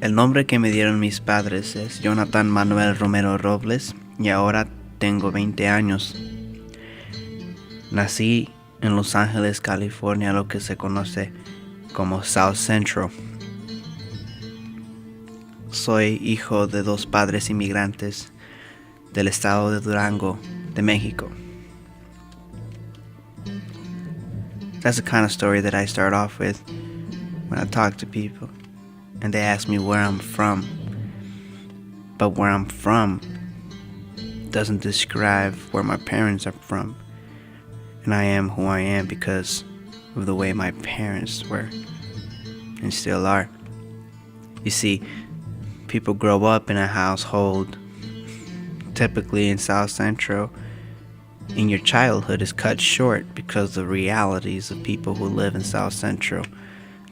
El nombre que me dieron mis padres es Jonathan Manuel Romero Robles y ahora tengo 20 años. Nací en Los Ángeles, California, lo que se conoce como South Central. Soy hijo de dos padres inmigrantes del estado de Durango, de México. That's the kind of story that I start off with when I talk to people and they ask me where I'm from. But where I'm from doesn't describe where my parents are from. And I am who I am because of the way my parents were and still are. You see, people grow up in a household, typically in South Central, and your childhood is cut short because of the realities of people who live in South Central,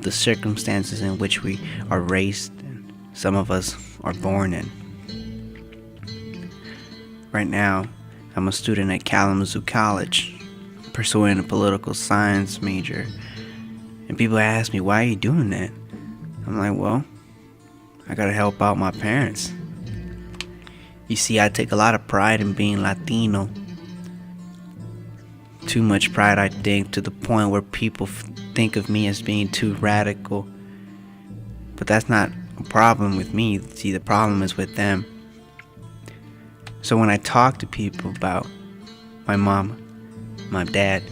the circumstances in which we are raised and some of us are born in. Right now, I'm a student at Kalamazoo College, pursuing a political science major, and people ask me, why are you doing that? I'm like, well, I gotta help out my parents. You see, I take a lot of pride in being Latino. Too much pride, I think, to the point where people think of me as being too radical. But that's not a problem with me. See, the problem is with them. So when I talk to people about my mom, my dad,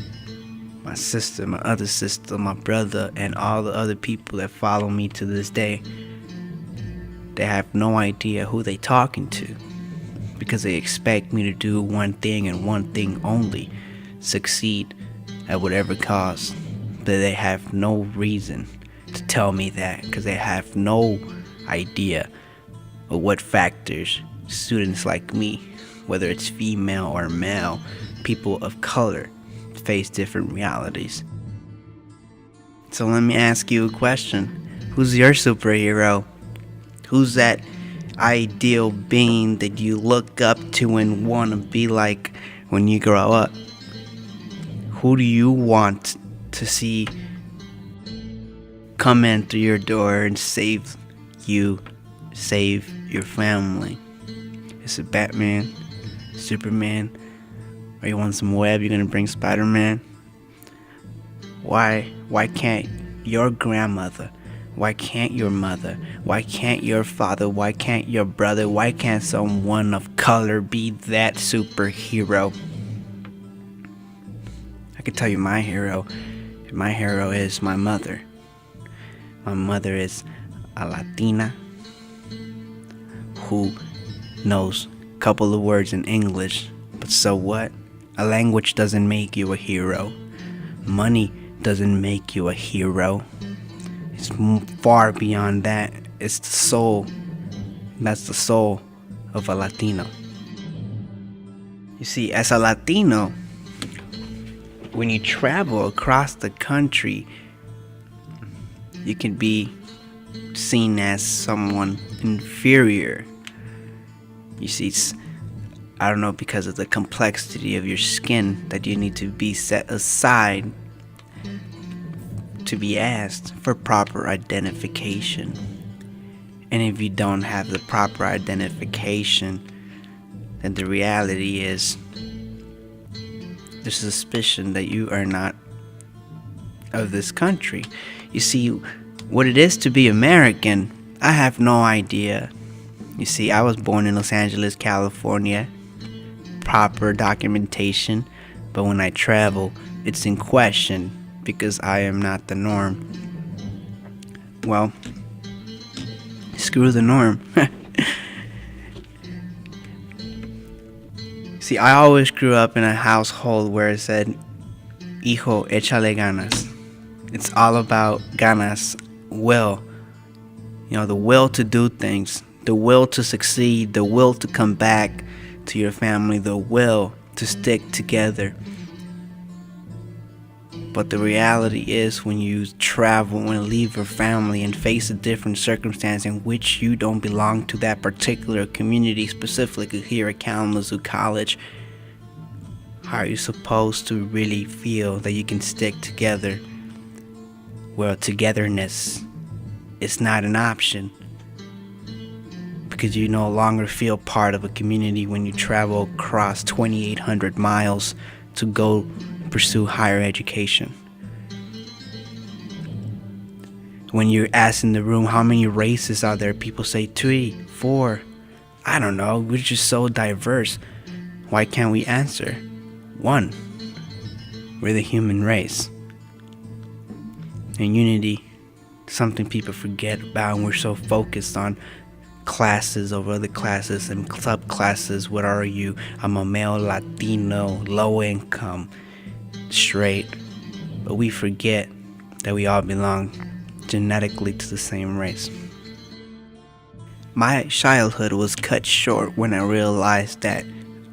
my sister, my other sister, my brother, and all the other people that follow me to this day, they have no idea who they're talking to because they expect me to do one thing and one thing only, succeed at whatever cost. But they have no reason to tell me that because they have no idea of what factors students like me, whether it's female or male, people of color, face different realities. So let me ask you a question. Who's your superhero? Who's that ideal being that you look up to and want to be like when you grow up? Who do you want to see come in through your door and save you, save your family? Is it Batman, Superman, or you want some web, you're gonna bring Spider-Man? Why can't your grandmother, why can't your mother, why can't your father, why can't your brother, why can't someone of color be that superhero? I can tell you my hero. My hero is my mother. My mother is a Latina who knows a couple of words in English, but so what? A language doesn't make you a hero. Money doesn't make you a hero. It's far beyond that. It's the soul. That's the soul of a Latino. You see, as a Latino, when you travel across the country, you can be seen as someone inferior. You see, I don't know, because of the complexity of your skin, that you need to be set aside to be asked for proper identification. And if you don't have the proper identification, then the reality is there's a suspicion that you are not of this country. You see, what it is to be American, I have no idea. You see, I was born in Los Angeles, California, proper documentation, but when I travel, it's in question because I am not the norm. Well, screw the norm. See, I always grew up in a household where it said, hijo, échale ganas. It's all about ganas, will. You know, the will to do things, the will to succeed, the will to come back to your family, the will to stick together. But the reality is, when you travel and leave your family and face a different circumstance in which you don't belong to that particular community, specifically here at Kalamazoo College, how are you supposed to really feel that you can stick together? Well, togetherness is not an option. because you no longer feel part of a community when you travel across 2,800 miles to go pursue higher education. When you're asked in the room how many races are there, people say 3, 4. I don't know, we're just so diverse. Why can't we answer? 1. We're the human race. And unity, something people forget about, and we're so focused on classes over other classes and subclasses. What are you? I'm a male, Latino, low income, straight. But we forget that we all belong genetically to the same race. My childhood was cut short when I realized that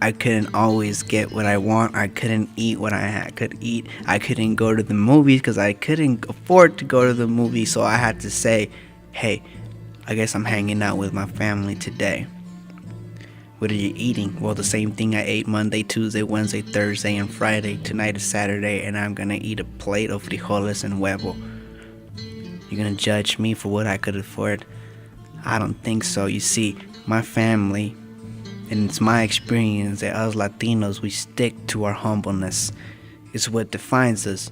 I couldn't always get what I want. I couldn't eat what I could eat. I couldn't go to the movies because I couldn't afford to go to the movies. So I had to say, hey, I guess I'm hanging out with my family today. What are you eating? Well, the same thing I ate Monday, Tuesday, Wednesday, Thursday, and Friday. Tonight is Saturday, and I'm going to eat a plate of frijoles and huevo. You're going to judge me for what I could afford? I don't think so. You see, my family, and it's my experience that us Latinos, we stick to our humbleness. It's what defines us.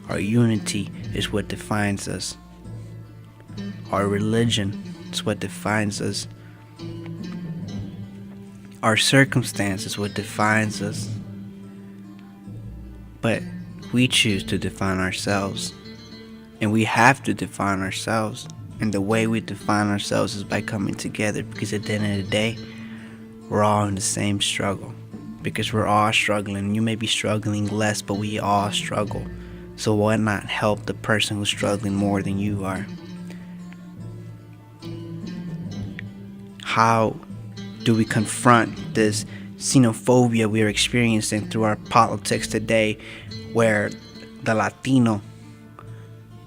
Our unity is what defines us. Our religion is what defines us. Our circumstance is what defines us. But we choose to define ourselves. And we have to define ourselves. And the way we define ourselves is by coming together, because at the end of the day, we're all in the same struggle, because we're all struggling. You may be struggling less, but we all struggle. So why not help the person who's struggling more than you are? How do we confront this xenophobia we are experiencing through our politics today, where the Latino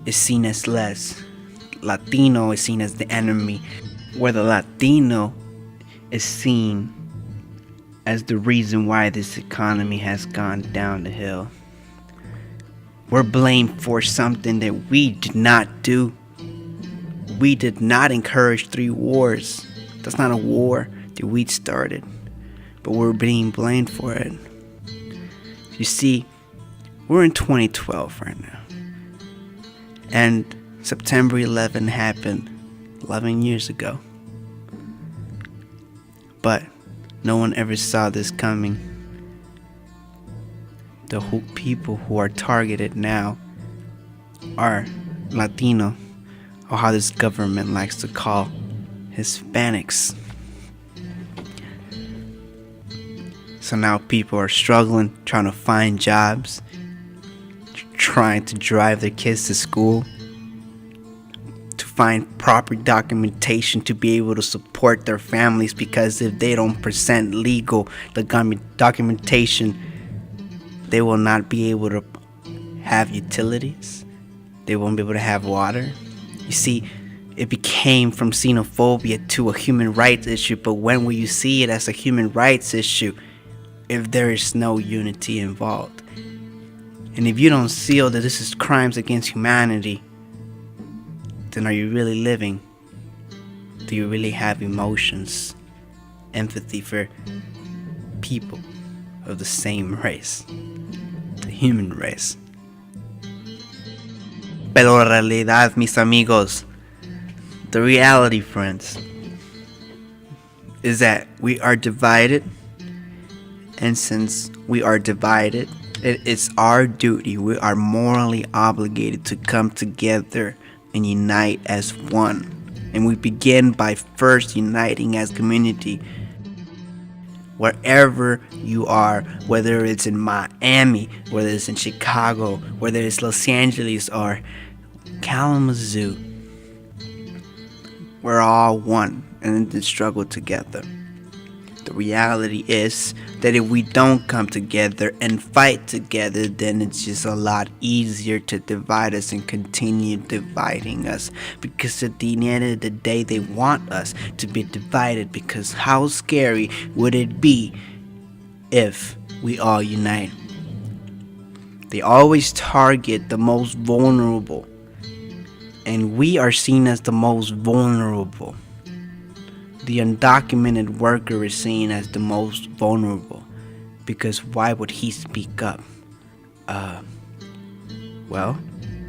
is seen as less? Latino is seen as the enemy, where the Latino is seen as the reason why this economy has gone down the hill. We're blamed for something that we did not do. We did not encourage 3 wars. That's not a war that we started, but we're being blamed for it. You see, we're in 2012 right now, and September 11 happened 11 years ago. But no one ever saw this coming. The people who are targeted now are Latino, or how this government likes to call Hispanics. So now people are struggling, trying to find jobs, trying to drive their kids to school, find proper documentation to be able to support their families, because if they don't present legal documentation, they will not be able to have utilities. They won't be able to have water. You see, it became from xenophobia to a human rights issue, but when will you see it as a human rights issue if there is no unity involved? And if you don't feel that this is crimes against humanity, then are you really living? Do you really have emotions, empathy for people of the same race, the human race? Pero la realidad, mis amigos, the reality, friends, is that we are divided, and since we are divided, it is our duty, we are morally obligated to come together and unite as one. And we begin by first uniting as community. Wherever you are, whether it's in Miami, whether it's in Chicago, whether it's Los Angeles or Kalamazoo, we're all one and in the struggle together. The reality is that if we don't come together and fight together, then it's just a lot easier to divide us and continue dividing us. Because at the end of the day, they want us to be divided, because how scary would it be if we all unite? They always target the most vulnerable, and we are seen as the most vulnerable. The undocumented worker is seen as the most vulnerable, because why would he speak up? Well,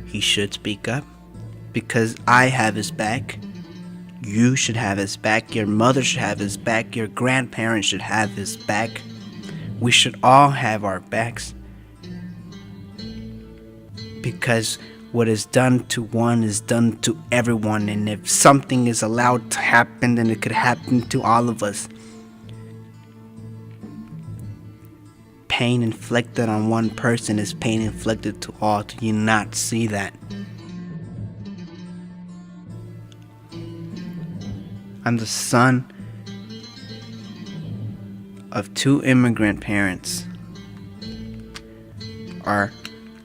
he should speak up, because I have his back. You should have his back, your mother should have his back, your grandparents should have his back. We should all have our backs, because what is done to one is done to everyone, and if something is allowed to happen, then it could happen to all of us. Pain inflicted on one person is pain inflicted to all. Do you not see that? I'm the son of two immigrant parents, or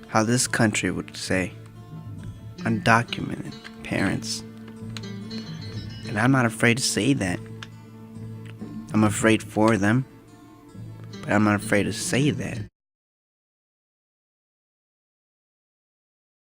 how this country would say, undocumented parents. And I'm not afraid to say that. I'm afraid for them, but I'm not afraid to say that.